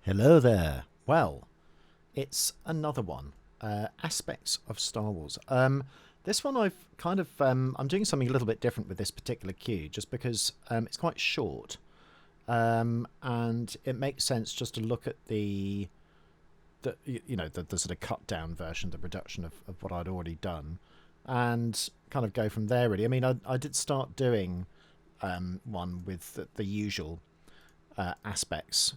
Hello there. Well, it's another one. Aspects of Star Wars. This one I've kind of I'm doing something a little bit different with this particular cue, just because it's quite short, and it makes sense just to look at the sort of cut down version, the reduction of what I'd already done, and kind of go from there. Really, I mean, I did start doing one with the usual aspects.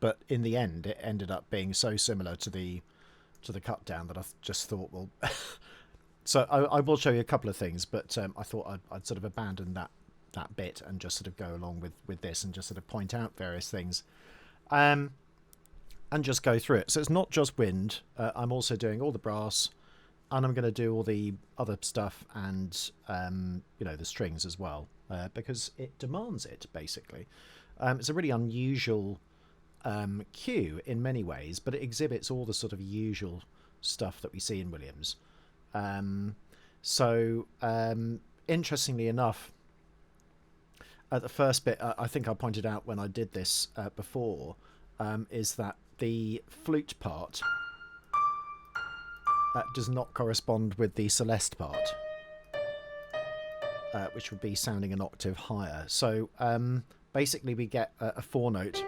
But in the end, it ended up being so similar to the cut down that I just thought, well, so I will show you a couple of things, but I thought I'd sort of abandon that bit and just sort of go along with this and just sort of point out various things, and just go through it. So it's not just wind. I'm also doing all the brass, and I'm going to do all the other stuff and the strings as well, because it demands it basically. It's a really unusual cue in many ways, but it exhibits all the sort of usual stuff that we see in Williams. Interestingly enough, at the first bit, I think I pointed out when I did this before, is that the flute part does not correspond with the celeste part, which would be sounding an octave higher. So basically we get a four note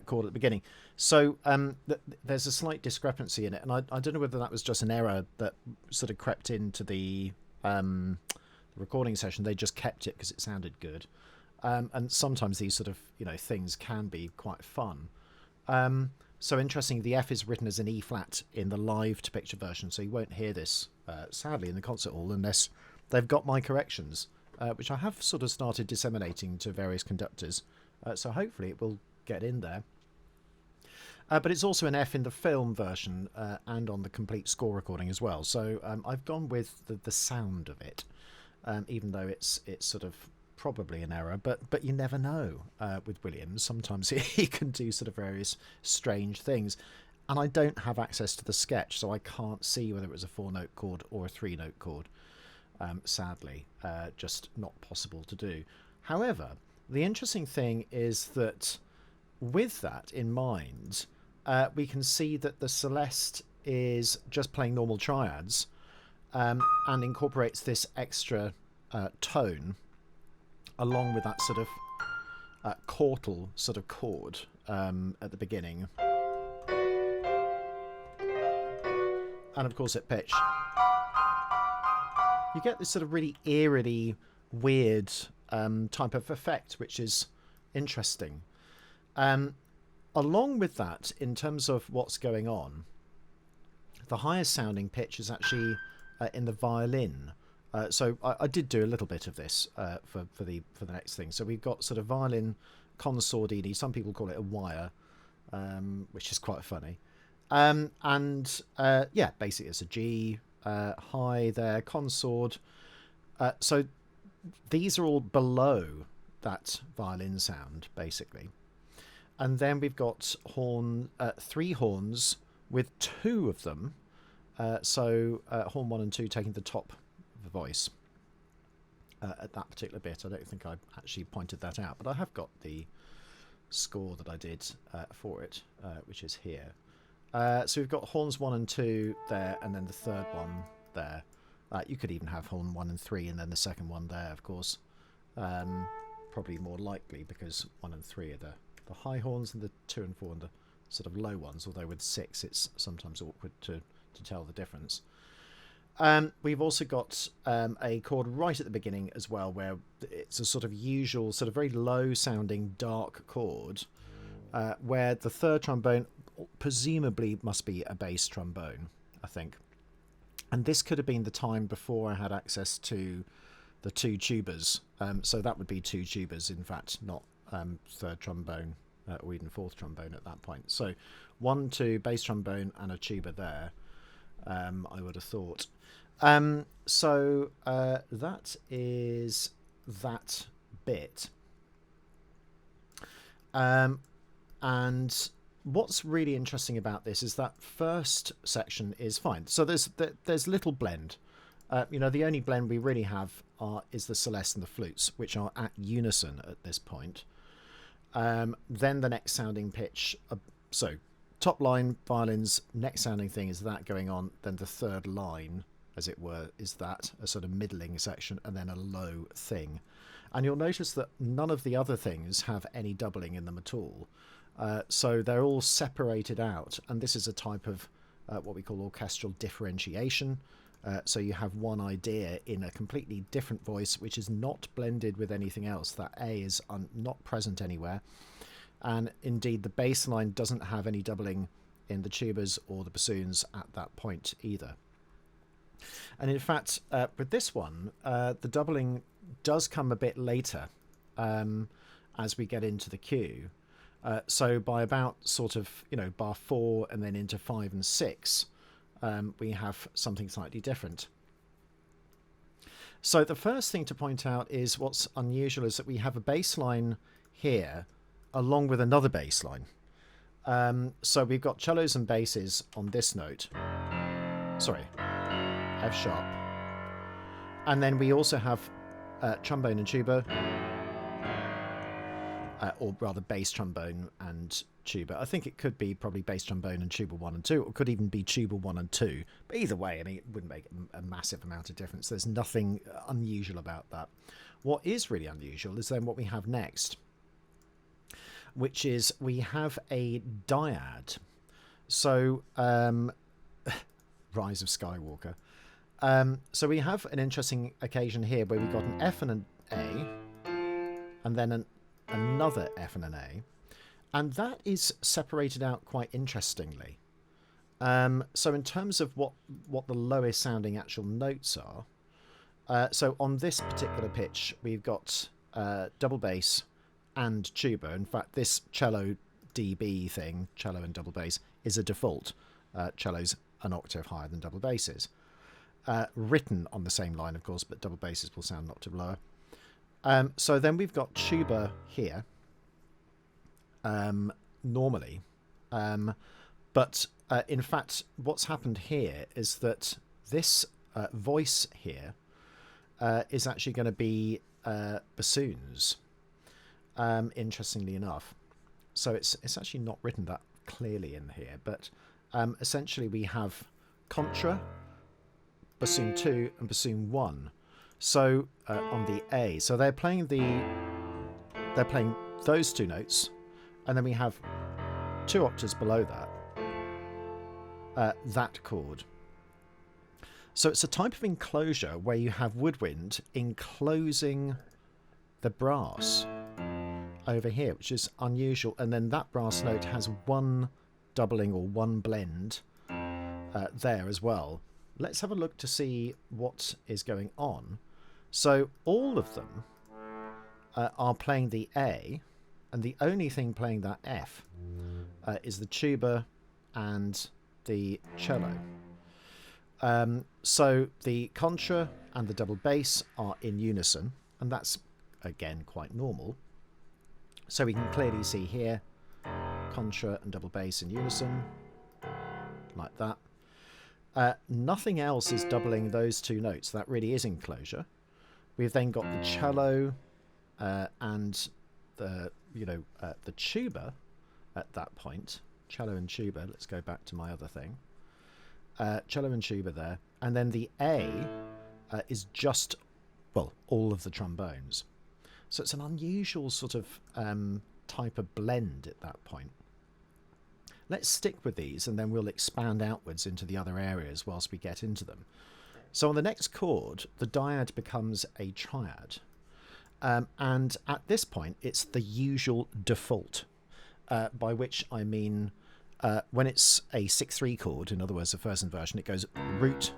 chord at the beginning. So there's a slight discrepancy in it, and I don't know whether that was just an error that sort of crept into the recording session. They just kept it because it sounded good, and sometimes these sort of things can be quite fun. So interesting, the F is written as an E flat in the live to picture version, so you won't hear this sadly in the concert hall unless they've got my corrections, which I have sort of started disseminating to various conductors, so hopefully it will get in there. But it's also an F in the film version and on the complete score recording as well. So I've gone with the sound of it, even though it's sort of probably an error. But you never know with Williams. Sometimes he can do sort of various strange things. And I don't have access to the sketch, so I can't see whether it was a 4-note chord or a 3-note chord. Sadly, just not possible to do. However, the interesting thing is that with that in mind, we can see that the celeste is just playing normal triads, and incorporates this extra tone along with that sort of chordal sort of chord at the beginning, and of course at pitch you get this sort of really eerily weird type of effect, which is interesting. Along with that, in terms of what's going on, the highest sounding pitch is actually in the violin. So I did do a little bit of this for the next thing. So we've got sort of violin consordini. Some people call it a wire, which is quite funny. Basically it's a G high there, consord. So these are all below that violin sound, basically. And then we've got three horns with two of them. Horn 1 and 2 taking the top of the voice at that particular bit. I don't think I actually pointed that out, but I have got the score that I did for it, which is here. So we've got horns 1 and 2 there, and then the third one there. You could even have horn 1 and 3 and then the second one there, of course. Probably more likely because 1 and 3 are the high horns, and the 2 and 4 and the sort of low ones, although with 6 it's sometimes awkward to tell the difference. We've also got a chord right at the beginning as well, where it's a sort of usual, sort of very low sounding dark chord, where the third trombone presumably must be a bass trombone, I think. And this could have been the time before I had access to the two tubas, so that would be two tubas, in fact, not third trombone or even fourth trombone at that point. So 1, 2 bass trombone and a tuba there, I would have thought. That is that bit, and what's really interesting about this is that first section is fine. So there's little blend. The only blend we really have is the celeste and the flutes, which are at unison at this point. Then the next sounding pitch, so top line violins, next sounding thing is that going on, then the third line, as it were, is that, a sort of middling section, and then a low thing. And you'll notice that none of the other things have any doubling in them at all. So they're all separated out, and this is a type of what we call orchestral differentiation. So you have one idea in a completely different voice, which is not blended with anything else. That A is not present anywhere. And indeed, the bass line doesn't have any doubling in the tubas or the bassoons at that point either. And in fact, with this one, the doubling does come a bit later as we get into the cue. So by about sort of, bar 4 and then into 5 and 6, we have something slightly different. So the first thing to point out is what's unusual is that we have a bass line here along with another bass line. So we've got cellos and basses on this note. Sorry, F sharp. And then we also have trombone and tuba, or rather bass trombone and tuba. I think it could be probably bass trombone and tuba 1 and 2, or it could even be tuba 1 and 2. But either way, I mean, it wouldn't make a massive amount of difference. There's nothing unusual about that. What is really unusual is then what we have next, which is we have a dyad. So, Rise of Skywalker. So we have an interesting occasion here where we've got an F and an A, and then another F and an A, and that is separated out quite interestingly. So in terms of what the lowest sounding actual notes are, so on this particular pitch we've got double bass and tuba. In fact, this cello DB thing, cello and double bass, is a default. Cello's an octave higher than double basses. Written on the same line, of course, but double basses will sound an octave lower. So then we've got tuba here, normally. But in fact, what's happened here is that this voice here is actually going to be bassoons, interestingly enough. So it's actually not written that clearly in here, but essentially we have contra, bassoon 2 and bassoon 1. So on the A, so they're playing those two notes, and then we have 2 octaves below that chord. So it's a type of enclosure where you have woodwind enclosing the brass over here, which is unusual, and then that brass note has one doubling or one blend there as well. Let's have a look to see what is going on. So all of them are playing the A, and the only thing playing that F is the tuba and the cello. So the contra and the double bass are in unison, and that's again quite normal. So we can clearly see here contra and double bass in unison, like that. Nothing else is doubling those two notes. That really is enclosure. We've then got the cello and the tuba at that point. Cello and tuba. Let's go back to my other thing. Cello and tuba there, and then the A is just, well, all of the trombones. So it's an unusual sort of type of blend at that point. Let's stick with these, and then we'll expand outwards into the other areas whilst we get into them. So on the next chord, the dyad becomes a triad. And at this point, it's the usual default, by which I mean when it's a 6-3 chord, in other words, the first inversion, it goes root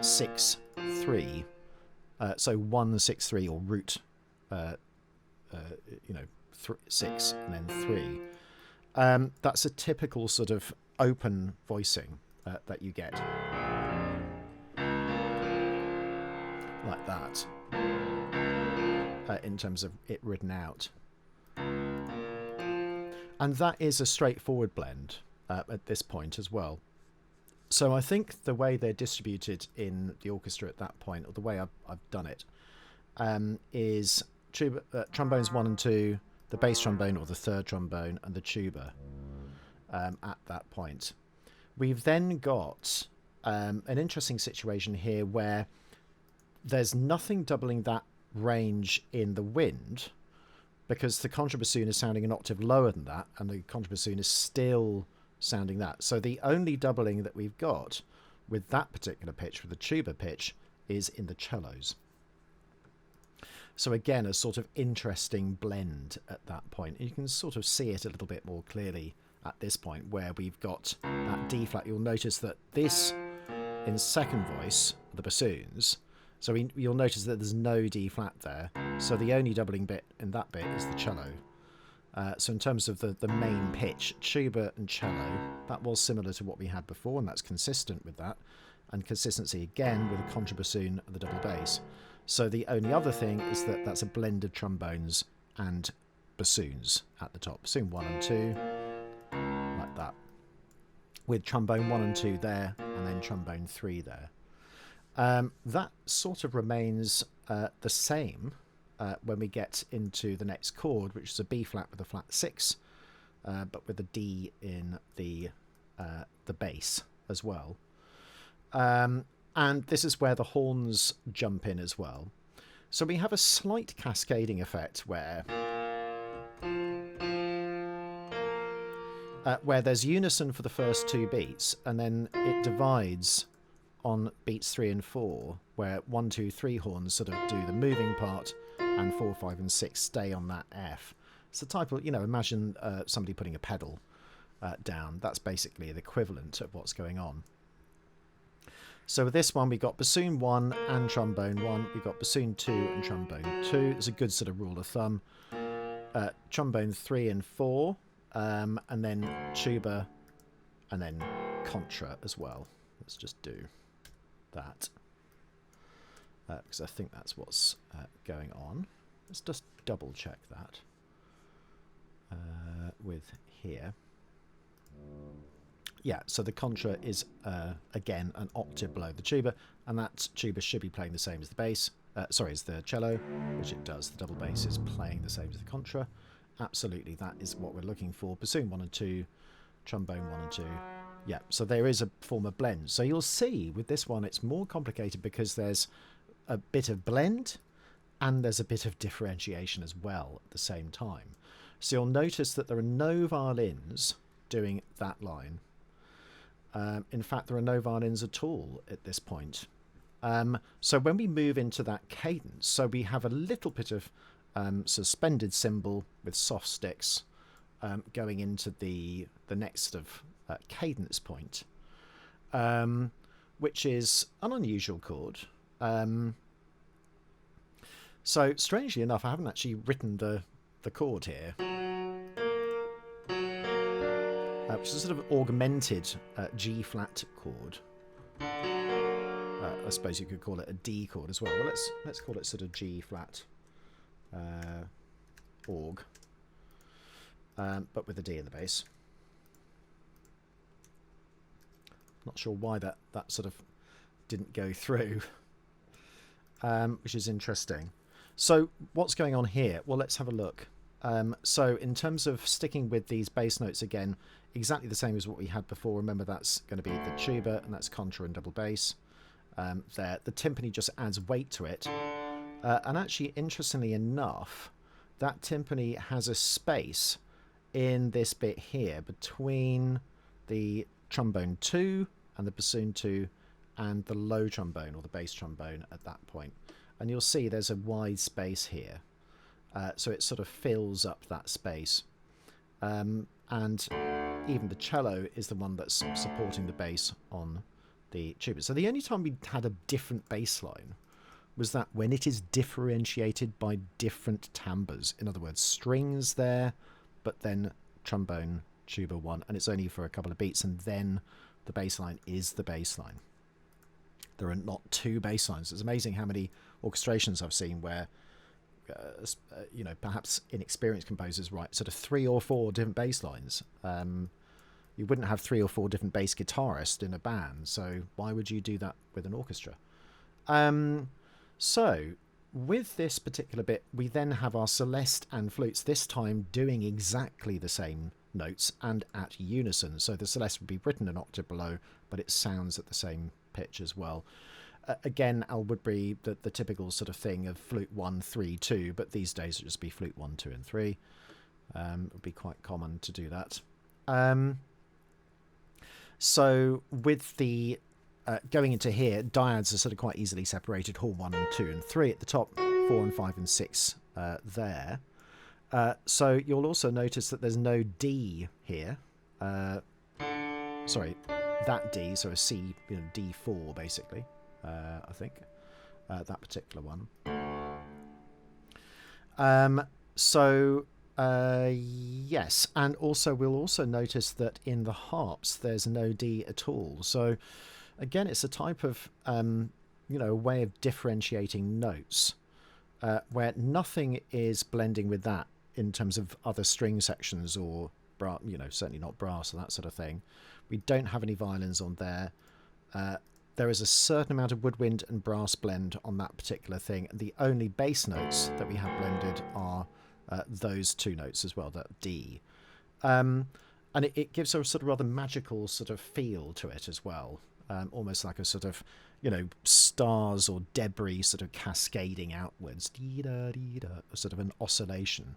6 3. So 1 6 3, or root 6 and then 3. That's a typical sort of open voicing that you get, like that, in terms of it written out. And that is a straightforward blend at this point as well. So I think the way they're distributed in the orchestra at that point, or the way I've done it, is trombones 1 and 2, the bass trombone or the third trombone, and the tuba at that point. We've then got an interesting situation here where there's nothing doubling that range in the wind, because the contrabassoon is sounding an octave lower than that, and the contrabassoon is still sounding that. So the only doubling that we've got with that particular pitch, with the tuba pitch, is in the cellos. So again, a sort of interesting blend at that point. You can sort of see it a little bit more clearly at this point, where we've got that D flat. You'll notice that this, in second voice, the bassoons, so you'll notice that there's no D flat there. So the only doubling bit in that bit is the cello. So in terms of the main pitch, tuba and cello, that was similar to what we had before, and that's consistent with that. And consistency again with the contrabassoon and the double bass. So the only other thing is that that's a blend of trombones and bassoons at the top. Bassoon 1 and 2, like that. With trombone 1 and 2 there, and then trombone 3 there. That sort of remains the same when we get into the next chord, which is a B flat with a flat 6, but with a D in the bass as well. And this is where the horns jump in as well. So we have a slight cascading effect where there's unison for the first 2 beats, and then it divides on beats 3 and 4, where 1, 2, 3 horns sort of do the moving part, and 4, 5, and 6 stay on that F. It's the type of, imagine somebody putting a pedal down. That's basically the equivalent of what's going on. So with this one, we got bassoon 1 and trombone 1. We got bassoon 2 and trombone 2. It's a good sort of rule of thumb. Trombone 3 and 4, and then tuba, and then contra as well. Let's just do that, because I think that's what's going on. Let's just double check that with here. Yeah, so the contra is, again, an octave below the tuba, and that tuba should be playing the same as the bass. As the cello, which it does. The double bass is playing the same as the contra. Absolutely, that is what we're looking for. Bassoon 1 and 2, trombone 1 and 2. Yeah, so there is a form of blend. So you'll see with this one, it's more complicated because there's a bit of blend and there's a bit of differentiation as well at the same time. So you'll notice that there are no violins doing that line. In fact, there are no violins at all at this point. So when we move into that cadence, so we have a little bit of suspended cymbal with soft sticks going into the next of cadence point, which is an unusual chord. So strangely enough, I haven't actually written the chord here. Which is a sort of augmented G flat chord. I suppose you could call it a D chord as well. Well, let's call it sort of G flat aug, but with a D in the bass. Not sure why that sort of didn't go through, which is interesting. So what's going on here? Well, let's have a look. So in terms of sticking with these bass notes again, exactly the same as what we had before. Remember, that's going to be the tuba, and that's contra and double bass. There, the timpani just adds weight to it. And actually, interestingly enough, that timpani has a space in this bit here between the trombone 2 and the bassoon 2 and the low trombone or the bass trombone at that point. And you'll see there's a wide space here. So it sort of fills up that space. And even the cello is the one that's supporting the bass on the tuba. So the only time we had a different bass line was that when it is differentiated by different timbres. In other words, strings there, but then trombone, tuba 1, and it's only for a couple of beats, and then the bass line is the bass line. There are not 2 bass lines. It's amazing how many orchestrations I've seen where perhaps inexperienced composers write sort of 3 or 4 different bass lines. You wouldn't have 3 or 4 different bass guitarists in a band, so why would you do that with an orchestra? So with this particular bit, we then have our celeste and flutes, this time doing exactly the same notes and at unison. So the celeste would be written an octave below, but it sounds at the same pitch as well. Again, Al Woodbury, the typical sort of thing of flute 1, 3, 2, but these days it would just be flute 1, 2 and 3. It would be quite common to do that. So with the going into here, dyads are sort of quite easily separated, hall 1 and 2 and 3 at the top, 4 and 5 and 6 there. So you'll also notice that there's no D here. Sorry, that D, so a C, D4 basically, I think, that particular one. Yes, and also we'll also notice that in the harps there's no D at all. So again, it's a type of a way of differentiating notes where nothing is blending with that in terms of other string sections or certainly not brass or that sort of thing. We don't have any violins on there. There is a certain amount of woodwind and brass blend on that particular thing. The only bass notes that we have blended are those 2 notes as well, that D. And it gives a sort of rather magical sort of feel to it as well. Almost like a sort of, stars or debris sort of cascading outwards, sort of an oscillation.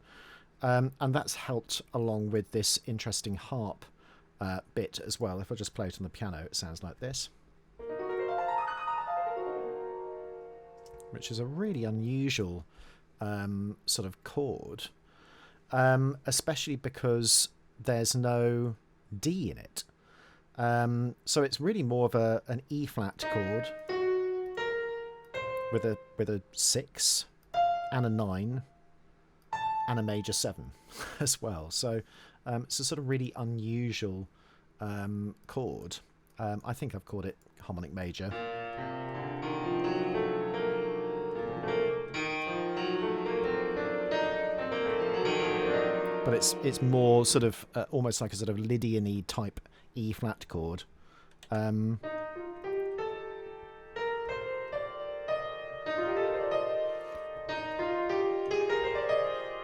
And that's helped along with this interesting harp bit as well. If I just play it on the piano, it sounds like this, which is a really unusual sort of chord, especially because there's no D in it. So it's really more of an E flat chord with a 6 and a 9 and a major 7 as well. So it's a sort of really unusual chord. I think I've called it harmonic major. But it's more sort of almost like a sort of Lydian-y type E flat chord.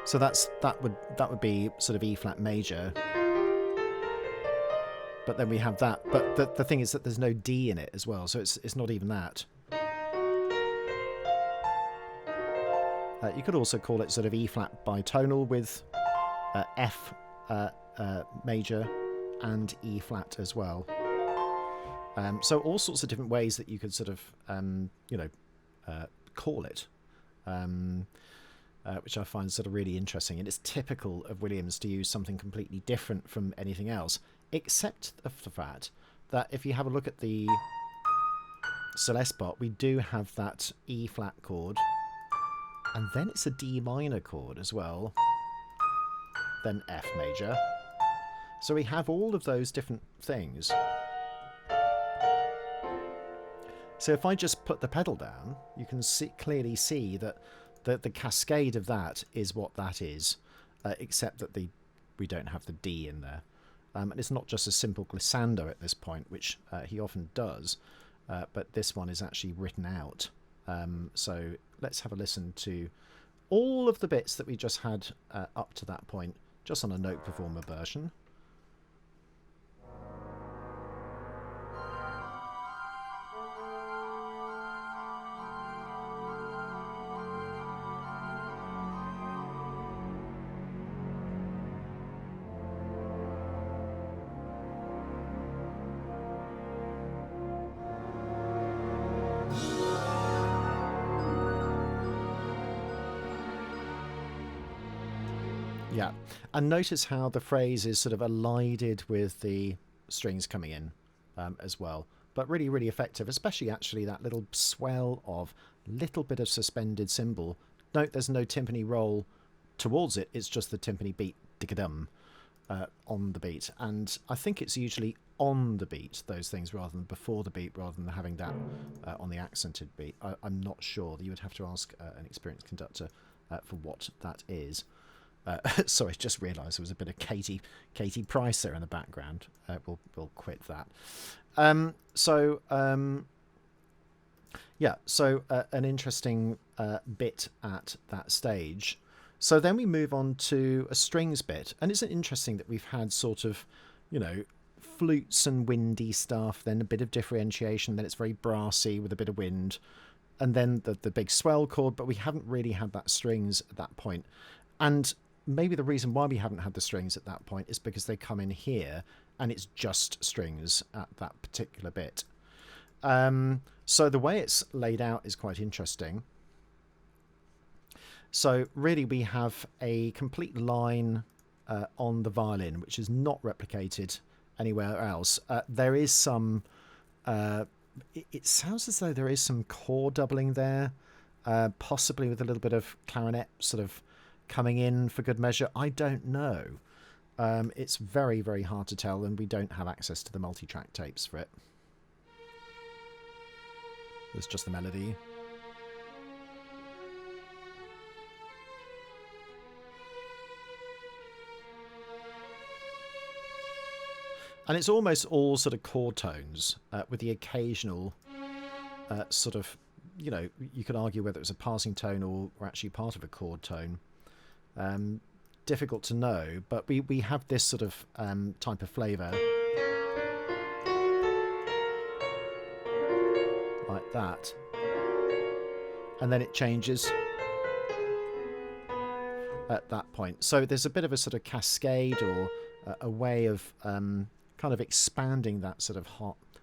So that would be sort of E flat major. But then we have that. But the thing is that there's no D in it as well, so it's not even that. You could also call it sort of E flat bitonal with F major and E flat as well. So all sorts of different ways that you could sort of call it, which I find sort of really interesting. And it's typical of Williams to use something completely different from anything else, except the fact that if you have a look at the Celeste part, we do have that E flat chord, and then it's a D minor chord as well, then F major. So we have all of those different things. So if I just put the pedal down, you can clearly see that the cascade of that is what that is, except that we don't have the D in there. And it's not just a simple glissando at this point, which he often does, but this one is actually written out. So let's have a listen to all of the bits that we just had up to that point, just on a note performer version. Yeah, and notice how the phrase is sort of elided with the strings coming in as well, but really, really effective, especially actually that little swell of little bit of suspended cymbal. Note there's no timpani roll towards it, it's just the timpani beat, dick-a-dum, on the beat, and I think it's usually on the beat, those things, rather than before the beat, rather than having that on the accented beat. I'm not sure. You would have to ask an experienced conductor for what that is. Sorry, just realised there was a bit of Katie Price there in the background. We'll quit that. Yeah, so an interesting bit at that stage. So then we move on to a strings bit, and isn't it interesting that we've had sort of, you know, flutes and windy stuff, then a bit of differentiation, then it's very brassy with a bit of wind, and then the big swell chord, but we haven't really had that strings at that point. And maybe the reason why we haven't had the strings at that point is because they come in here and it's just strings at that particular bit. So the way it's laid out is quite interesting. So really we have a complete line on the violin, which is not replicated anywhere else. There is some... it sounds as though there is some chord doubling there, possibly with a little bit of clarinet sort of coming in for good measure. I don't know. It's very, very hard to tell, and we don't have access to the multi-track tapes for it. It's just the melody. And it's almost all sort of chord tones, with the occasional sort of, you know, you could argue whether it was a passing tone or actually part of a chord tone. Difficult to know, but we have this sort of type of flavour. Like that. And then it changes at that point. So there's a bit of a sort of cascade or a way of kind of expanding that sort of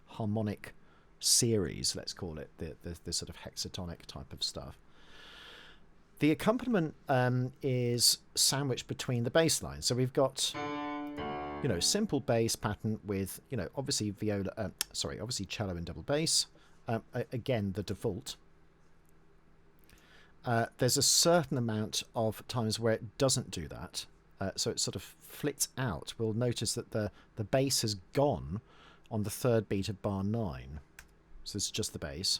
harmonic series, let's call it, the sort of hexatonic type of stuff. The accompaniment is sandwiched between the bass lines. So we've got, you know, simple bass pattern with, you know, obviously obviously cello and double bass. Again, the default. There's a certain amount of times where it doesn't do that. So it sort of flits out. We'll notice that the bass has gone on the third beat of bar 9. So this is just the bass.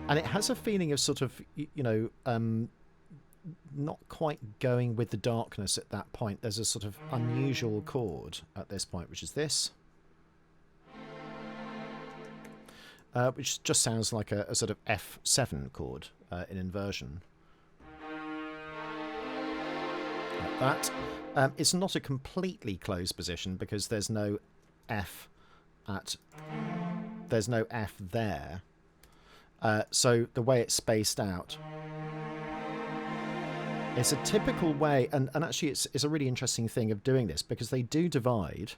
And it has a feeling of sort of, you know, not quite going with the darkness at that point. There's a sort of unusual chord at this point, which is this. Which just sounds like a sort of F7 chord in inversion. Like that. It's not a completely closed position because there's no F there. So the way it's spaced out, it's a typical way, and actually it's a really interesting thing of doing this because they do divide,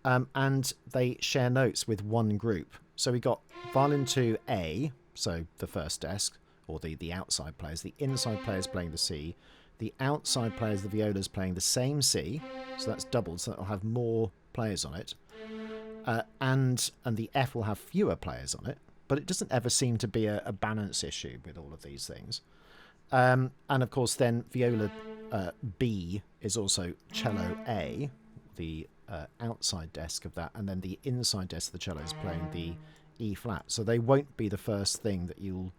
and they share notes with one group. So we got violin 2A, so the first desk, or the outside players, the inside players playing the C, the outside players, the violas playing the same C, so that's doubled, so that'll have more players on it, and the F will have fewer players on it. But it doesn't ever seem to be a balance issue with all of these things. And of course then viola B is also cello A, the outside desk of that, and then the inside desk of the cello is playing the E flat. So they won't be the first thing that you'll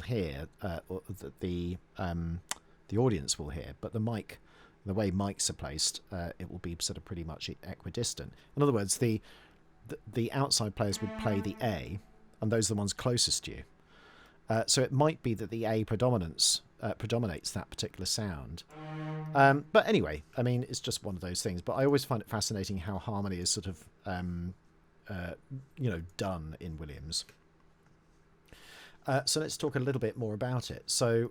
hear, or that the audience will hear. But the way mics are placed, it will be sort of pretty much equidistant. In other words, the outside players would play the A, and those are the ones closest to you. So it might be that the A predominates that particular sound. But anyway, I mean, it's just one of those things. But I always find it fascinating how harmony is sort of, you know, done in Williams. So let's talk a little bit more about it. So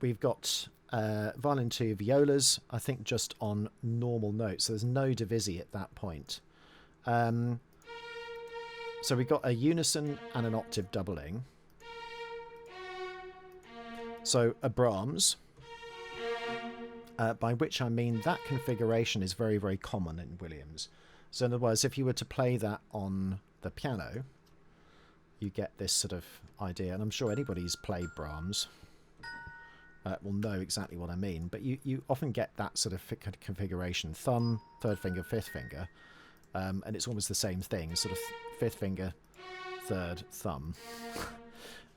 we've got violin 2 violas, I think just on normal notes. So there's no divisi at that point. So we've got a unison and an octave doubling. So a Brahms, by which I mean that configuration is very, very common in Williams. So in other words, if you were to play that on the piano, you get this sort of idea. And I'm sure anybody who's played Brahms will know exactly what I mean. But you often get that sort of configuration. Thumb, third finger, fifth finger. and it's almost the same thing, sort of fifth finger, third thumb.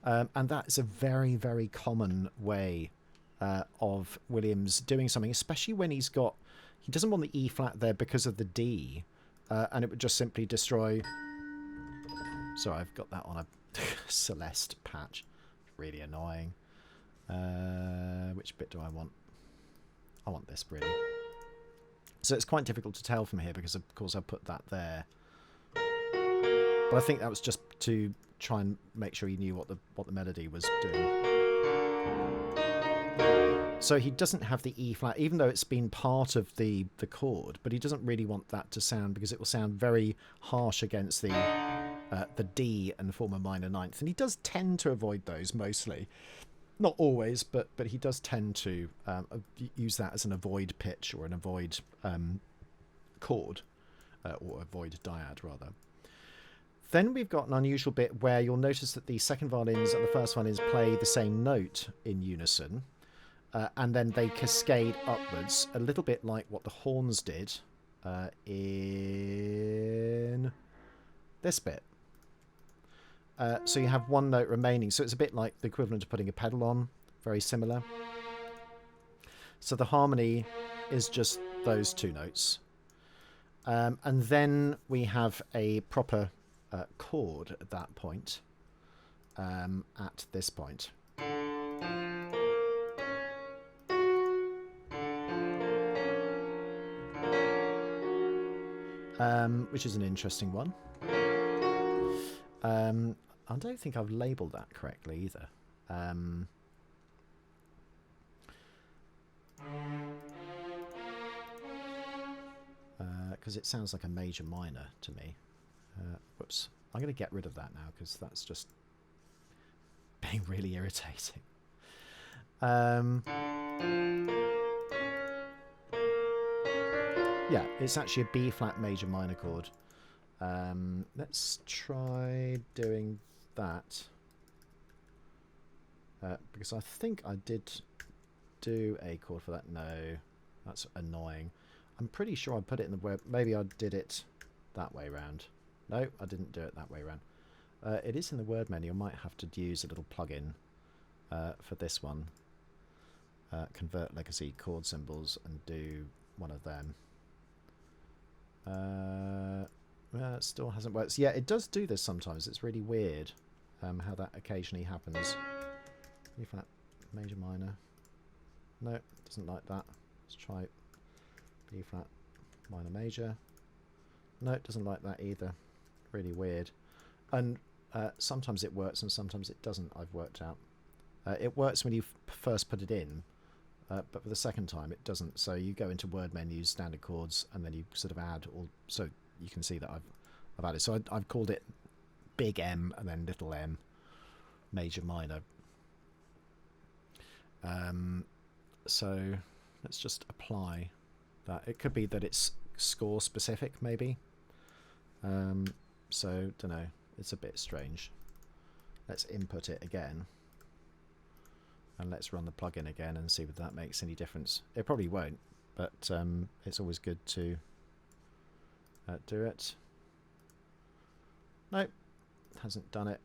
And that is a very, very common way of Williams doing something, especially when he doesn't want the E flat there because of the D, and it would just simply destroy. Sorry, I've got that on a Celeste patch. Really annoying. Which bit do I want? I want this, really. So it's quite difficult to tell from here because, of course, I put that there. But I think that was just to try and make sure he knew what the melody was doing. So he doesn't have the E flat, even though it's been part of the chord, but he doesn't really want that to sound, because it will sound very harsh against the D and form a minor ninth. And he does tend to avoid those mostly. Not always, but he does tend to use that as an avoid pitch or an avoid chord, or avoid dyad, rather. Then we've got an unusual bit where you'll notice that the second violins and the first violins play the same note in unison, and then they cascade upwards, a little bit like what the horns did in this bit. So you have one note remaining, so it's a bit like the equivalent of putting a pedal on, very similar. So the harmony is just those two notes. And then we have a proper chord at that point, at this point. Which is an interesting one. I don't think I've labelled that correctly either. Because it sounds like a major minor to me. Whoops. I'm going to get rid of that now because that's just being really irritating. Yeah, it's actually a B flat major minor chord. Let's try doing that. Because I think I did do a chord for that. No, that's annoying. I'm pretty sure I put it in the word. Maybe I did it that way round. No, I didn't do it that way round. It is in the word menu. I might have to use a little plugin for this one. Convert legacy chord symbols and do one of them. It still hasn't worked. Yeah, it does do this sometimes. It's really weird how that occasionally happens. E flat, major, minor. No, it doesn't like that. Let's try B flat, minor, major. No, it doesn't like that either. Really weird. And sometimes it works and sometimes it doesn't, I've worked out. It works when you first put it in, but for the second time it doesn't. So you go into word menus, standard chords, and then you sort of add all. So you can see that I've added. So I've called it big M and then little m, major, minor. So let's just apply that. It could be that it's score specific, maybe. So don't know. It's a bit strange. Let's input it again. And let's run the plugin again and see if that makes any difference. It probably won't, but it's always good to do it. Nope, hasn't done it,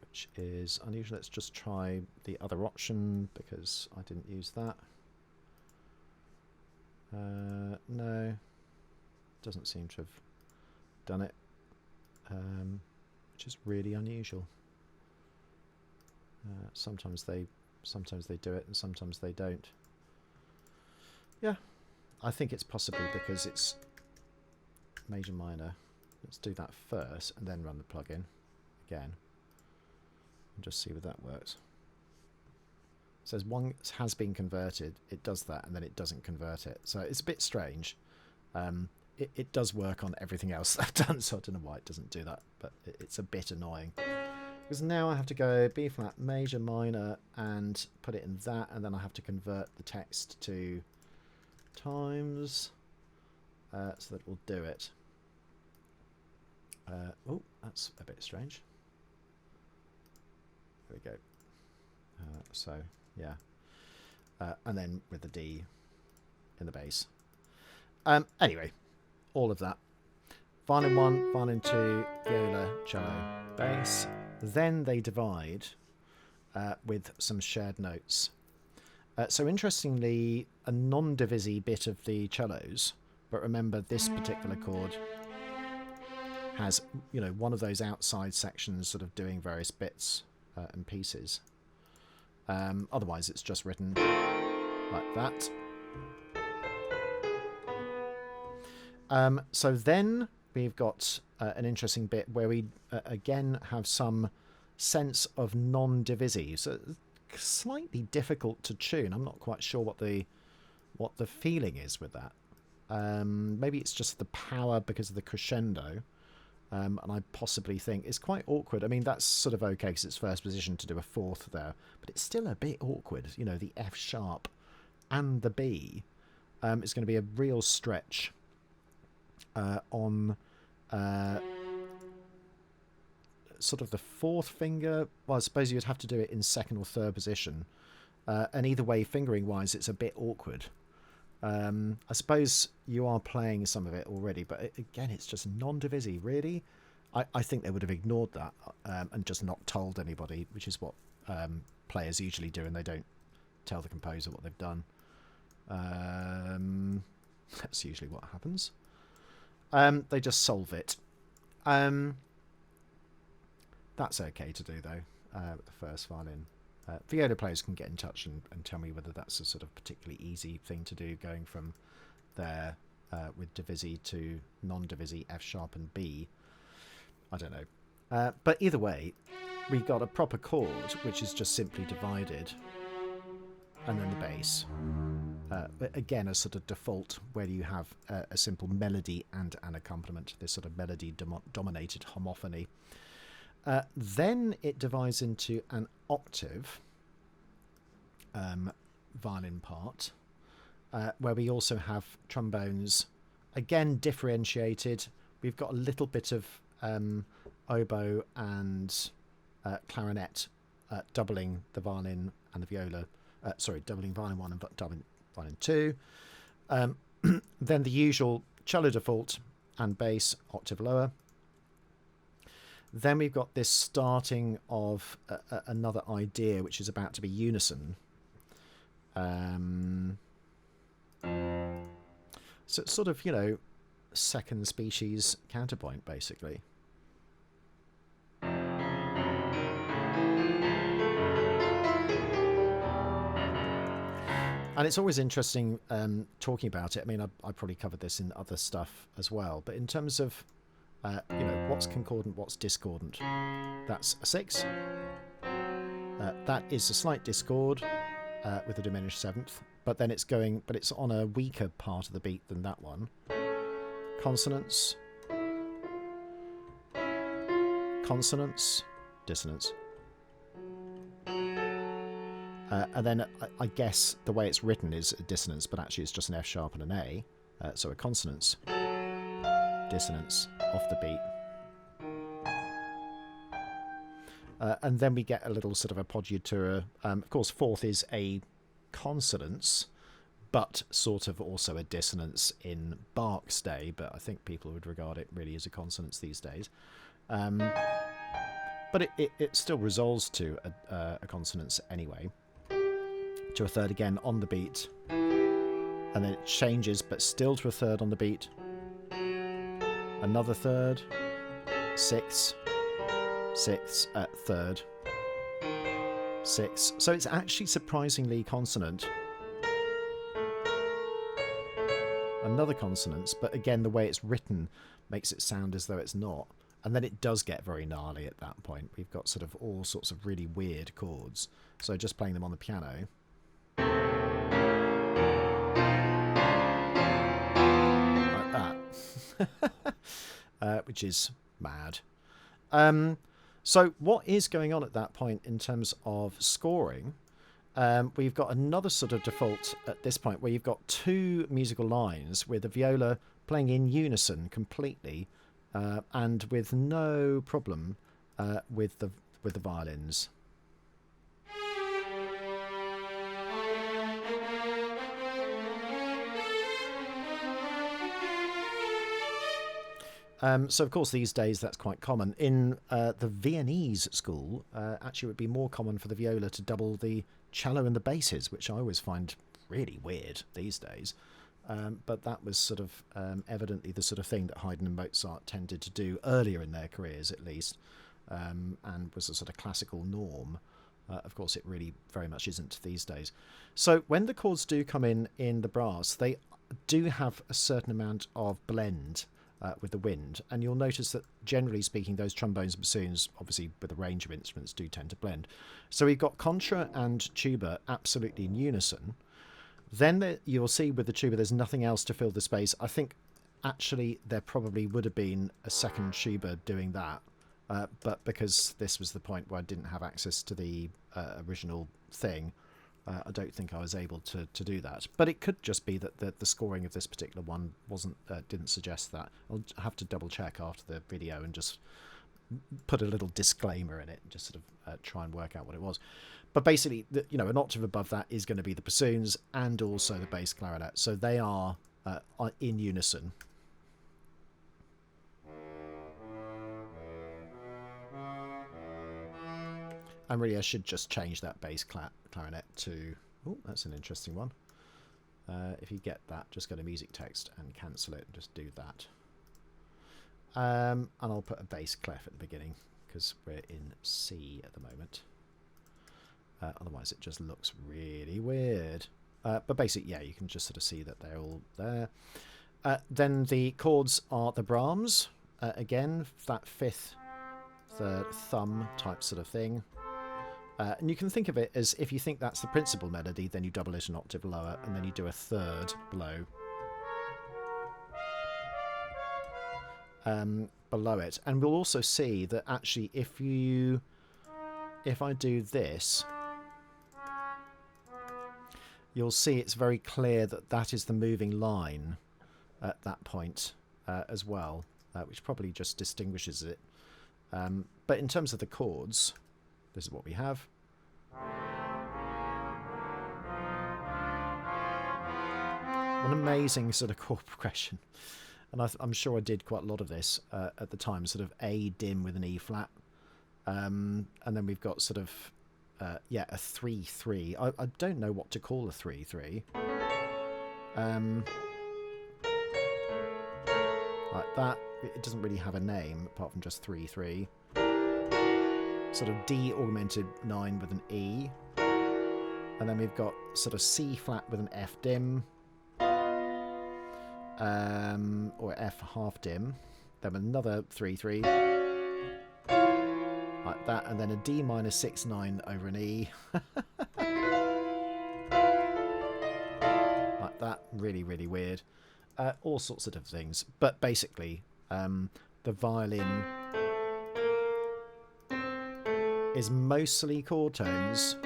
which is unusual. Let's just try the other option because I didn't use that. No, doesn't seem to have done it, which is really unusual. Sometimes they do it and sometimes they don't. Yeah, I think it's possibly because it's major, minor. Let's do that first and then run the plugin again and just see if that works. It says one has been converted. It does that and then it doesn't convert it. So it's a bit strange. It does work on everything else that I've done, so I don't know why it doesn't do that, but it's a bit annoying. Because now I have to go B flat, major, minor, and put it in that, and then I have to convert the text to times, so that it will do it. Oh, that's a bit strange. There we go. So, yeah. And then with the D in the bass. Anyway, all of that. Violin 1, violin 2, viola, cello, bass. Then they divide with some shared notes. So interestingly, a non-divisi bit of the cellos, but remember this particular chord has, you know, one of those outside sections sort of doing various bits and pieces. Otherwise it's just written like that. So then we've got an interesting bit where we again have some sense of non-divisi. So slightly difficult to tune. I'm not quite sure what the feeling is with that. Maybe it's just the power because of the crescendo. And I possibly think it's quite awkward. I mean, that's sort of okay because it's first position to do a fourth there, but it's still a bit awkward. You know, the F sharp and the B is going to be a real stretch on sort of the fourth finger. Well, I suppose you'd have to do it in second or third position. And either way, fingering wise, it's a bit awkward. I suppose you are playing some of it already, but again, it's just non-divisi, really. I think they would have ignored that and just not told anybody, which is what players usually do, and they don't tell the composer what they've done. That's usually what happens. They just solve it. That's okay to do, though, with the first violin. Viola players can get in touch and tell me whether that's a sort of particularly easy thing to do, going from there with divisi to non-divisi, F sharp and B. I don't know. But either way, we've got a proper chord, which is just simply divided, and then the bass. Again, a sort of default where you have a simple melody and an accompaniment, this sort of melody-dominated homophony. Then it divides into an octave violin part, where we also have trombones, again differentiated. We've got a little bit of oboe and clarinet doubling the violin and the viola. Doubling violin 1 and doubling violin 2. Then the usual cello default and bass octave lower. Then we've got this starting of another idea, which is about to be unison. So it's sort of, you know, second species counterpoint, basically. And it's always interesting talking about it. I mean, I probably covered this in other stuff as well. But in terms of, you know, what's concordant, what's discordant, that's a 6. That is a slight discord with a diminished seventh. But then it's on a weaker part of the beat than that one. Consonance. Consonance. Dissonance. And then I guess the way it's written is a dissonance, but actually it's just an F sharp and an A. So a consonance, dissonance, off the beat. And then we get a little sort of appoggiatura. Of course, fourth is a consonance, but sort of also a dissonance in Bach's day, but I think people would regard it really as a consonance these days. But it still resolves to a consonance anyway. To a third again on the beat, and then it changes but still to a third on the beat, another third, sixths, third, sixth. So it's actually surprisingly consonant. Another consonance, but again the way it's written makes it sound as though it's not, and then it does get very gnarly at that point. We've got sort of all sorts of really weird chords, so just playing them on the piano. Which is mad. So what is going on at that point in terms of scoring? We've got another sort of default at this point where you've got two musical lines with the viola playing in unison completely, and with no problem with the violins. So, of course, these days that's quite common. In the Viennese school, actually it would be more common for the viola to double the cello and the basses, which I always find really weird these days. But that was sort of evidently the sort of thing that Haydn and Mozart tended to do earlier in their careers, at least, and was a sort of classical norm. Of course, it really very much isn't these days. So when the chords do come in the brass, they do have a certain amount of blend with the wind, and you'll notice that generally speaking those trombones and bassoons, obviously with a range of instruments, do tend to blend. So we've got contra and tuba absolutely in unison. Then you'll see with the tuba there's nothing else to fill the space. I think actually there probably would have been a second tuba doing that, but because this was the point where I didn't have access to the original thing, I don't think I was able to do that. But it could just be that the scoring of this particular one didn't suggest that. I'll have to double check after the video and just put a little disclaimer in it and just sort of try and work out what it was. But basically, an octave above that is going to be the bassoons and also the bass clarinet. So they are in unison. And really, I should just change that bass clarinet to... Oh, that's an interesting one. If you get that, just go to music text and cancel it and just do that. And I'll put a bass clef at the beginning because we're in C at the moment. Otherwise, it just looks really weird. But basically, yeah, you can just sort of see that they're all there. Then the chords are the Brahms. Again, that fifth, third, thumb type sort of thing. And you can think of it as if you think that's the principal melody, then you double it an octave lower, and then you do a third below it. And we'll also see that actually if I do this, you'll see it's very clear that that is the moving line at that point as well, which probably just distinguishes it. But in terms of the chords, this is what we have. What an amazing sort of chord progression. And I'm sure I did quite a lot of this at the time, sort of A dim with an E flat. And then we've got sort of, a 3-3. I don't know what to call a 3-3. Like that. It doesn't really have a name apart from just 3-3. Sort of D augmented 9 with an E. And then we've got sort of C flat with an F dim. Or F half dim. Then another 3-3. Like that. And then a D minor 6-9 over an E. Like that. Really, really weird. All sorts of different things. But basically, the violin is mostly chord tones.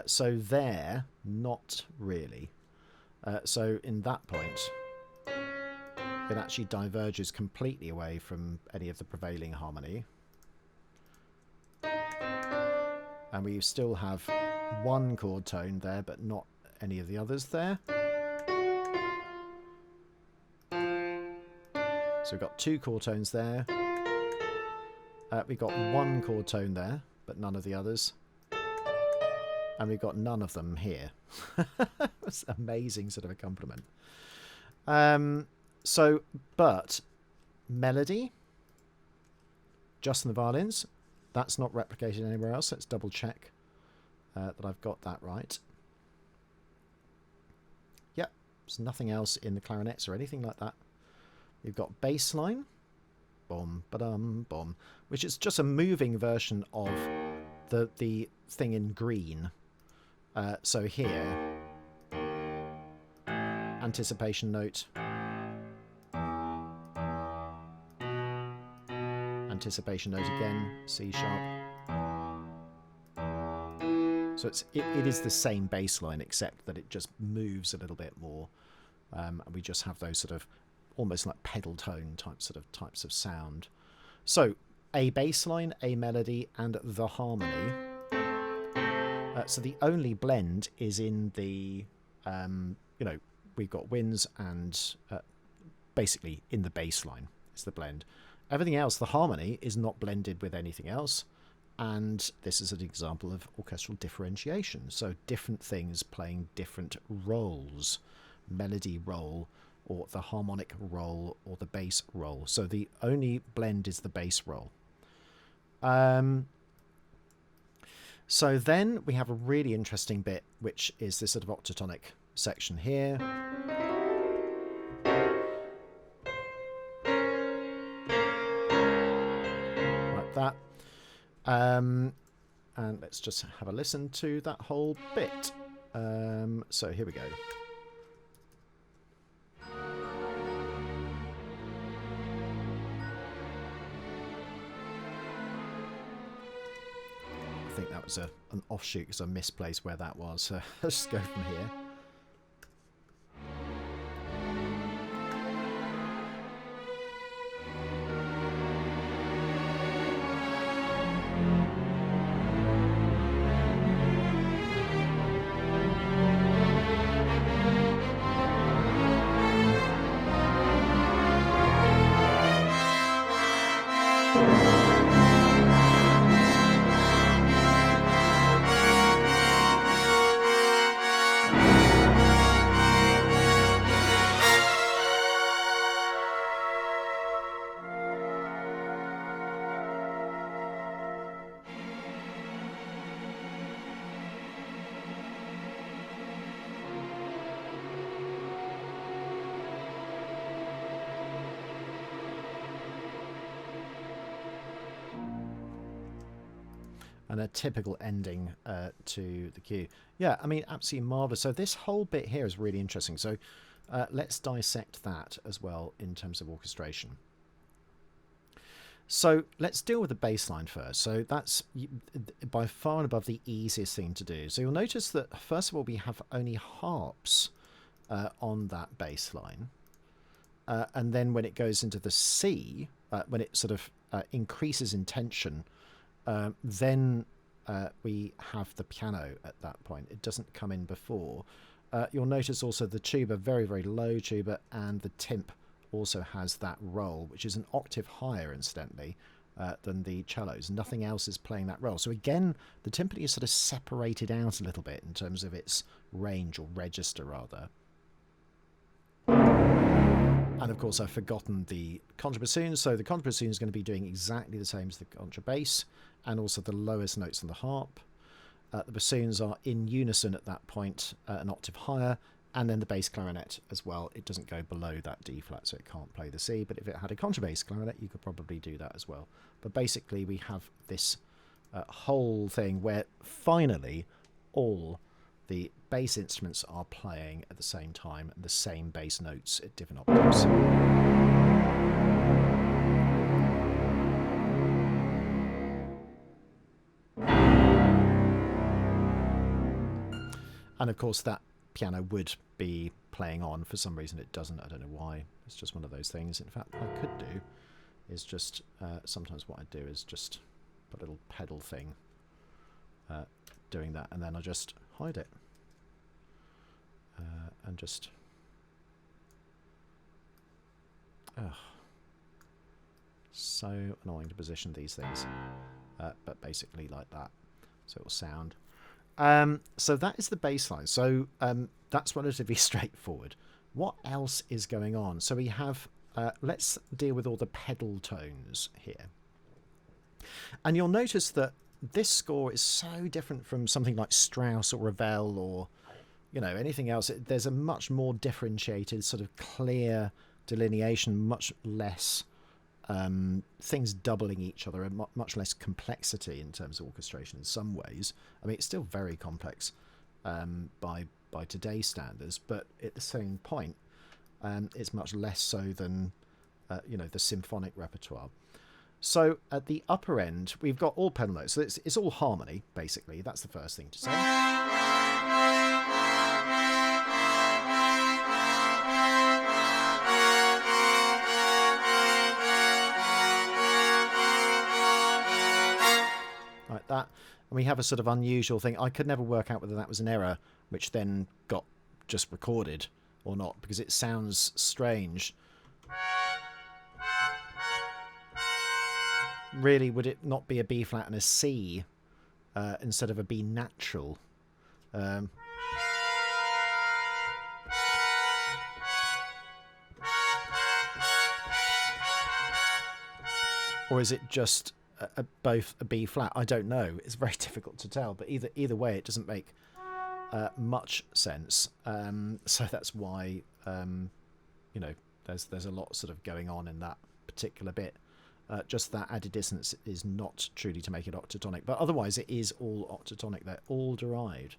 So there, not really. So in that point, it actually diverges completely away from any of the prevailing harmony. And we still have one chord tone there, but not any of the others there. So we've got two chord tones there. We've got one chord tone there, but none of the others. And we've got none of them here. That's an amazing sort of accompaniment. But melody, just in the violins, that's not replicated anywhere else. Let's double check that I've got that right. Yep, there's nothing else in the clarinets or anything like that. We've got bass line, bom, ba-dum, bom, which is just a moving version of the thing in green. So here, anticipation note, anticipation note again, C sharp. So it is the same bass line, except that it just moves a little bit more, and we just have those sort of almost like pedal tone types of sound. So a bass line, a melody, and the harmony. So the only blend is in the, you know, we've got winds and basically in the bass line is the blend. Everything else, the harmony, is not blended with anything else. And this is an example of orchestral differentiation. So different things playing different roles, melody role, or the harmonic role, or the bass role. So the only blend is the bass role. So then we have a really interesting bit, which is this sort of octatonic section here. Like that. And let's just have a listen to that whole bit. So here we go. I think that was an offshoot because I misplaced where that was. So let's just go from here. And a typical ending to the cue. Yeah, I mean, absolutely marvellous. So this whole bit here is really interesting. So let's dissect that as well in terms of orchestration. So let's deal with the bass line first. So that's by far and above the easiest thing to do. So you'll notice that, first of all, we have only harps on that bass line. And then when it goes into the C, when it sort of increases in tension, then we have the piano at that point. It doesn't come in before. You'll notice also the tuba, very, very low tuba, and the timp also has that role, which is an octave higher, incidentally, than the cellos. Nothing else is playing that role. So again, the timpani is sort of separated out a little bit in terms of its range, or register rather. And of course, I've forgotten the contrabassoon. So the contrabassoon is going to be doing exactly the same as the contrabass, and also the lowest notes on the harp. The bassoons are in unison at that point, an octave higher, and then the bass clarinet as well. It doesn't go below that D flat, so it can't play the C, but if it had a contrabass clarinet, you could probably do that as well. But basically, we have this whole thing where finally all the bass instruments are playing at the same time, and the same bass notes at different octaves. And of course that piano would be playing on. For some reason it doesn't. I don't know why. It's just one of those things. In fact, what I could do is just, sometimes what I do is just put a little pedal thing doing that, and then I just hide it. And just... so annoying to position these things. But basically like that. So it will sound... so that is the bass line. So that's relatively straightforward. What else is going on? So we have, let's deal with all the pedal tones here. And you'll notice that this score is so different from something like Strauss or Ravel or, you know, anything else. There's a much more differentiated, sort of clear delineation, much less things doubling each other, and much less complexity in terms of orchestration in some ways. I mean, it's still very complex by today's standards, but at the same point, it's much less so than you know, the symphonic repertoire. So at the upper end, we've got all pedal notes. So it's all harmony, basically. That's the first thing to say. Like that. And we have a sort of unusual thing. I could never work out whether that was an error, which then got just recorded or not, because it sounds strange. Really, would it not be a B flat and a C instead of a B natural? Or is it just both a B flat? I don't know. It's very difficult to tell. But either way, it doesn't make much sense. So that's why you know, there's a lot sort of going on in that particular bit. Just that added dissonance is not truly to make it octatonic, but otherwise it is all octatonic. They're all derived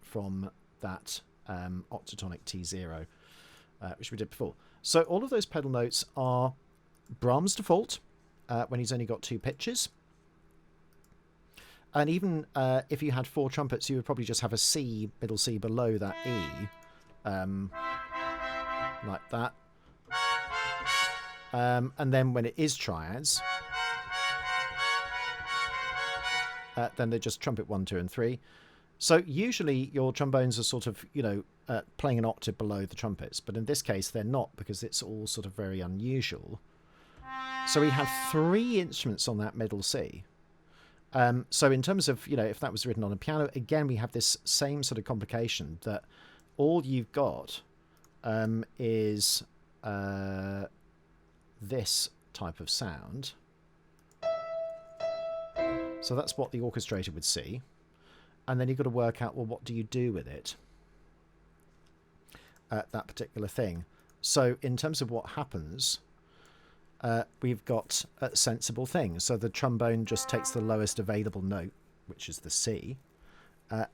from that octatonic T0, which we did before. So all of those pedal notes are Brahms default when he's only got 2 pitches. And even if you had 4 trumpets, you would probably just have a C, middle C below that E, like that. And then when it is triads, then they just trumpet 1, 2, and 3. So usually your trombones are sort of, you know, playing an octave below the trumpets, but in this case they're not, because it's all sort of very unusual. So we have 3 instruments on that middle C. So in terms of, you know, if that was written on a piano, again we have this same sort of complication that all you've got is this type of sound. So that's what the orchestrator would see. And then you've got to work out, well, what do you do with it? That particular thing. So in terms of what happens, we've got a sensible thing. So the trombone just takes the lowest available note, which is the C,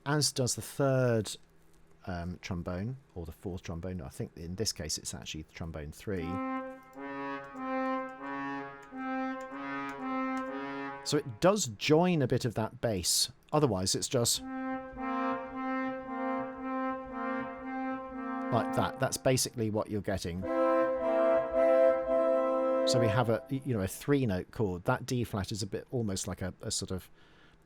as does the 3rd trombone, or the 4th trombone. I think in this case it's actually trombone 3. So it does join a bit of that bass. Otherwise it's just like that. That's basically what you're getting. So we have a, you know, a 3-note chord. That D flat is a bit almost like a sort of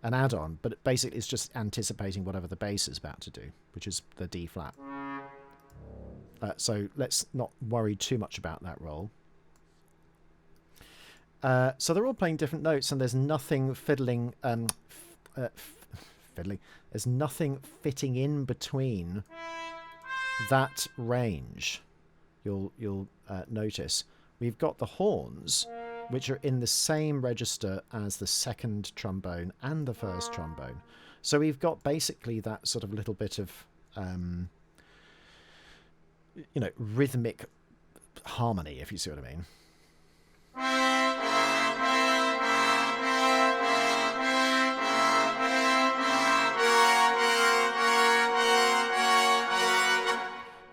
an add-on, but basically it's just anticipating whatever the bass is about to do, which is the D flat. So let's not worry too much about that roll. So they're all playing different notes, and there's nothing fiddling. There's nothing fitting in between that range. You'll notice we've got the horns, which are in the same register as the 2nd trombone and the 1st trombone. So we've got basically that sort of little bit of you know, rhythmic harmony, if you see what I mean.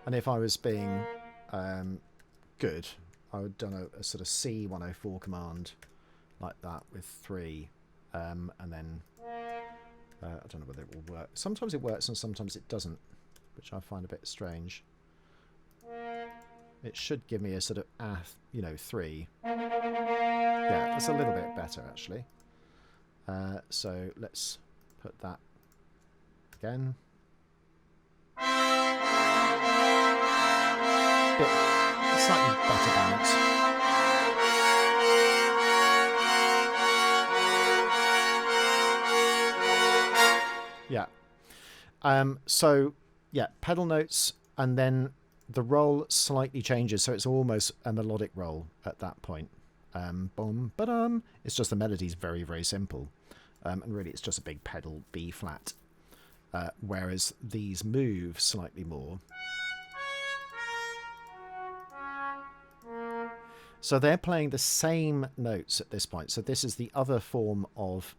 And if I was being good, I would have done a sort of C104 command like that with 3, and then I don't know whether it will work. Sometimes it works and sometimes it doesn't, which I find a bit strange. It should give me a sort of, you know, 3. Yeah, that's a little bit better actually. So let's put that again. Slightly better balance. Yeah. So yeah, pedal notes, and then the roll slightly changes, so it's almost a melodic roll at that point. Boom, ba-dum. It's just the melody's very, very simple, and really it's just a big pedal B flat, whereas these move slightly more. So they're playing the same notes at this point. So this is the other form of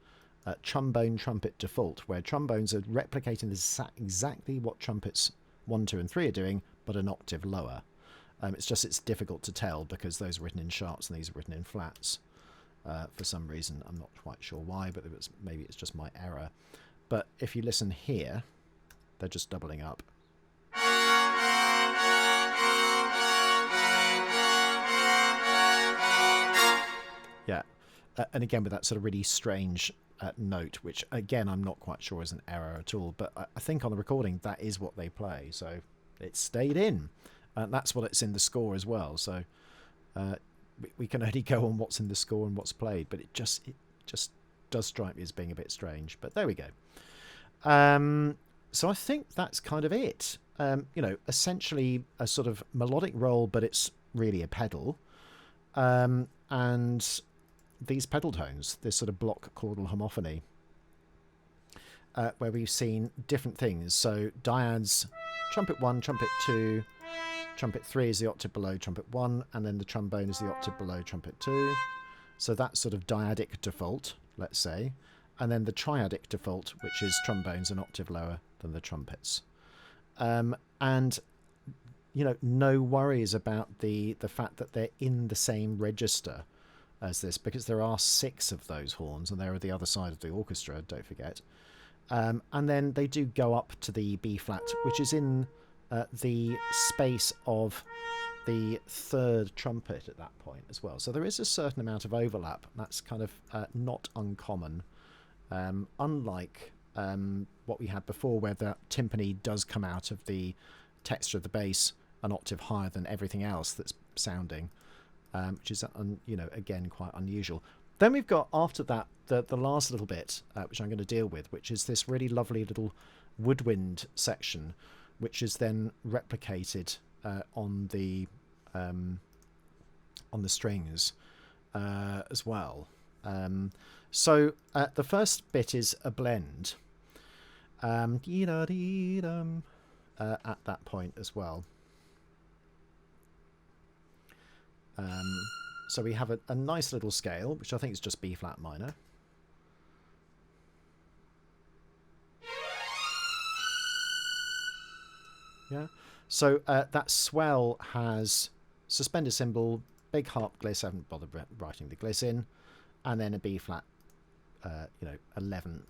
trombone trumpet default, where trombones are replicating exactly what trumpets 1, 2, and 3 are doing, but an octave lower. It's difficult to tell because those are written in sharps and these are written in flats for some reason. I'm not quite sure why, but maybe it's just my error. But if you listen here, they're just doubling up. Yeah, and again with that sort of really strange note, which again I'm not quite sure is an error at all, but I think on the recording that is what they play, so it stayed in, and that's what it's in the score as well. So we can only go on what's in the score and what's played, but it just does strike me as being a bit strange. But there we go. So I think that's kind of it. Essentially a sort of melodic roll, but it's really a pedal, and these pedal tones, this sort of block chordal homophony, where we've seen different things. So dyads, trumpet 1, trumpet 2, trumpet 3 is the octave below trumpet 1, and then the trombone is the octave below trumpet 2. So that's sort of dyadic default, let's say. And then the triadic default, which is trombones an octave lower than the trumpets. And no worries about the fact that they're in the same register as this, because there are 6 of those horns, and they're at the other side of the orchestra, don't forget. And then they do go up to the B flat, which is in the space of the 3rd trumpet at that point as well. So there is a certain amount of overlap. That's kind of not uncommon, unlike what we had before, where the timpani does come out of the texture of the bass an octave higher than everything else that's sounding, which is again quite unusual. Then we've got, after that, the last little bit, which I'm going to deal with, which is this really lovely little woodwind section, which is then replicated on the strings as well. So the first bit is a blend at that point as well. So we have a nice little scale, which I think is just B flat minor. Yeah. So that swell has suspended cymbal, big harp gliss, I haven't bothered writing the gliss in, and then a B flat, 11,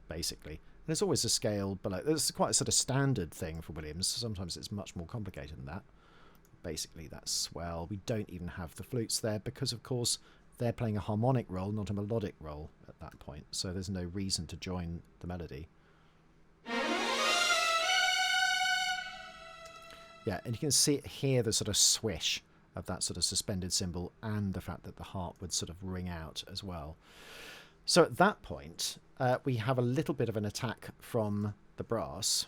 basically. And there's always a scale below. It's quite a sort of standard thing for Williams. Sometimes it's much more complicated than that. Basically, that's swell. We don't even have the flutes there because, of course, they're playing a harmonic roll, not a melodic roll at that point. So there's no reason to join the melody. Yeah, and you can hear the sort of swish of that sort of suspended cymbal, and the fact that the harp would sort of ring out as well. So at that point, we have a little bit of an attack from the brass.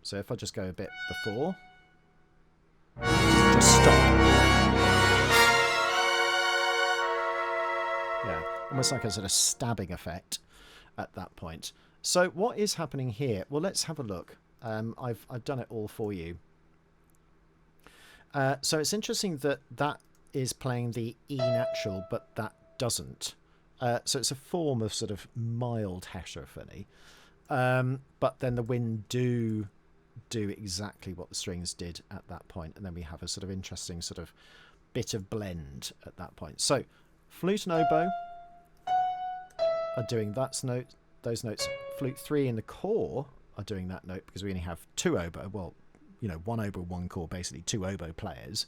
So if I just go a bit before, just stop. Yeah, almost like a sort of stabbing effect at that point. So what is happening here? Well, let's have a look. I've done it all for you. So it's interesting that is playing the E natural, but that doesn't. So it's a form of sort of mild heterophony. But then the wind do exactly what the strings did at that point, and then we have a sort of interesting sort of bit of blend at that point. So flute and oboe are doing those notes. Flute 3 in the core are doing that note, because we only have 2 oboe. Well, 1 oboe, 1 core, basically 2 oboe players,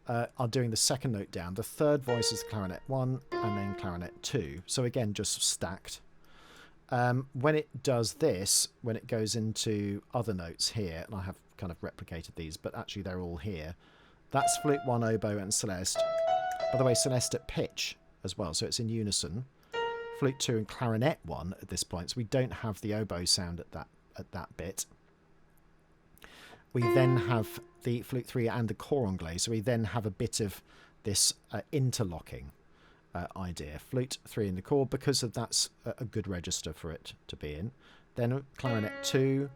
are doing the second note down. The third voice is clarinet 1 and then clarinet 2. So again, just stacked. When it does this, when it goes into other notes here, and I have kind of replicated these, but actually they're all here. That's flute 1, oboe and celeste. By the way, celeste at pitch as well, so it's in unison. Flute 2 and clarinet 1 at this point, so we don't have the oboe sound at that bit. We then have the flute 3 and the cor anglais, so we then have a bit of this interlocking idea. Flute 3 in the core, because that's a good register for it to be in. Then clarinet 2,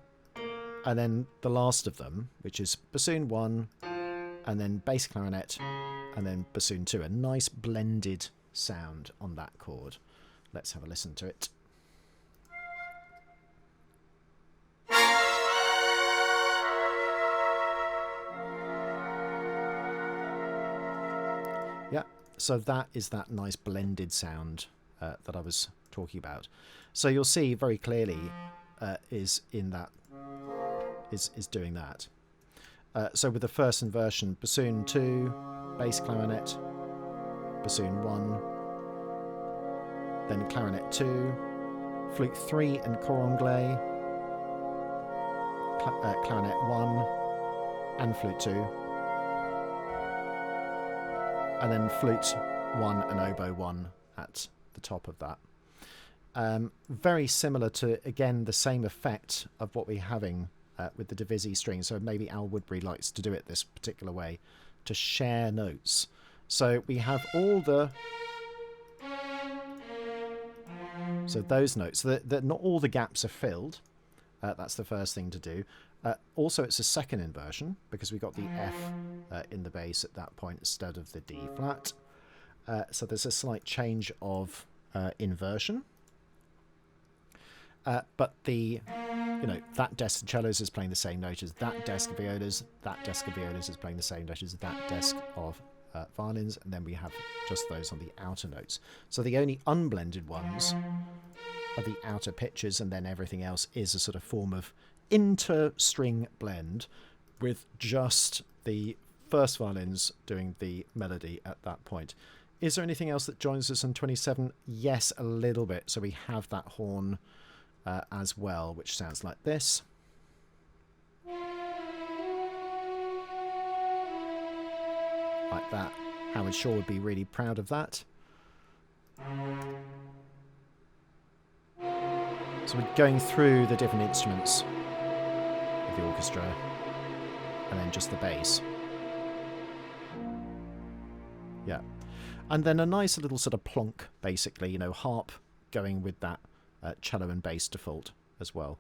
and then the last of them, which is bassoon 1, and then bass clarinet, and then bassoon 2. A nice blended sound on that chord. Let's have a listen to it. Yeah, so that is that nice blended sound that I was talking about. So you'll see very clearly is doing that. So with the first inversion, bassoon 2, bass clarinet, bassoon 1, then clarinet 2, flute 3 and cor anglais, clarinet 1 and flute 2, and then flute 1 and oboe 1 at the top of that. Very similar to, again, the same effect of what we're having with the divisi string. So maybe Al Woodbury likes to do it this particular way, to share notes. So we have all the... So those notes, so that not all the gaps are filled. That's the first thing to do. Also, it's a second inversion because we got the F in the bass at that point instead of the D flat. So there's a slight change of inversion. But the, that desk of cellos is playing the same note as that desk of violas. That desk of violas is playing the same note as that desk of violins, and then we have just those on the outer notes. So the only unblended ones are the outer pitches, and then everything else is a sort of form of inter-string blend with just the first violins doing the melody at that point. Is there anything else that joins us on 27? Yes, a little bit. So we have that horn as well, which sounds like this. Like that. Howard Shaw would be really proud of that. So we're going through the different instruments of the orchestra, and then just the bass. Yeah. And then a nice little sort of plonk, basically, harp going with that cello and bass default as well,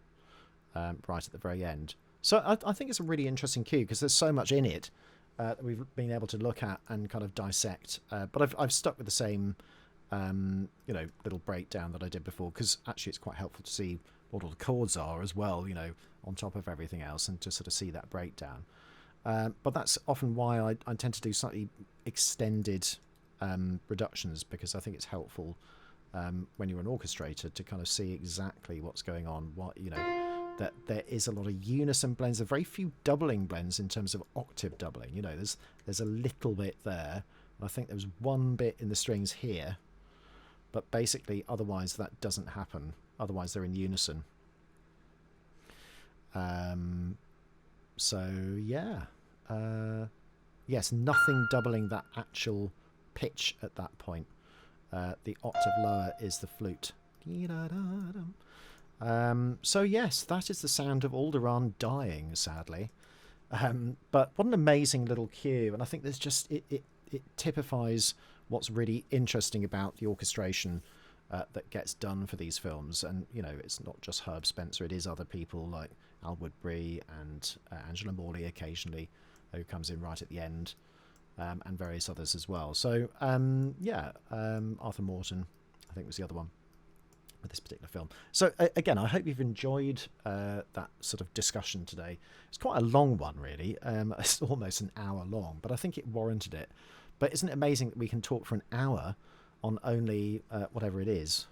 right at the very end. So I think it's a really interesting cue because there's so much in it that we've been able to look at and kind of dissect. But I've stuck with the same, little breakdown that I did before, because actually it's quite helpful to see what all the chords are as well, on top of everything else, and to sort of see that breakdown. But that's often why I tend to do slightly extended reductions, because I think it's helpful when you're an orchestrator to kind of see exactly what's going on, that there is a lot of unison blends. There are very few doubling blends in terms of octave doubling. There's a little bit there. I think there's one bit in the strings here, but basically otherwise that doesn't happen. Otherwise they're in unison. So yeah, yes, nothing doubling that actual pitch at that point. The octave lower is the flute. So yes, that is the sound of Alderaan dying, sadly. But what an amazing little cue, and I think there's just it typifies what's really interesting about the orchestration that gets done for these films. And it's not just Herb Spencer; it is other people like Al Woodbury and Angela Morley occasionally, who comes in right at the end, and various others as well. So Arthur Morton, I think, was the other one with this particular film. So again, I hope you've enjoyed that sort of discussion today. It's quite a long one, really. It's almost an hour long, but I think it warranted it. But isn't it amazing that we can talk for an hour on only whatever it is,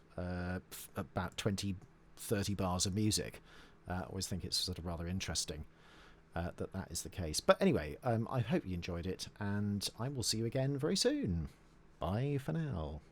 about 20, 30 bars of music? I always think it's sort of rather interesting that is the case. But anyway, I hope you enjoyed it, and I will see you again very soon. Bye for now.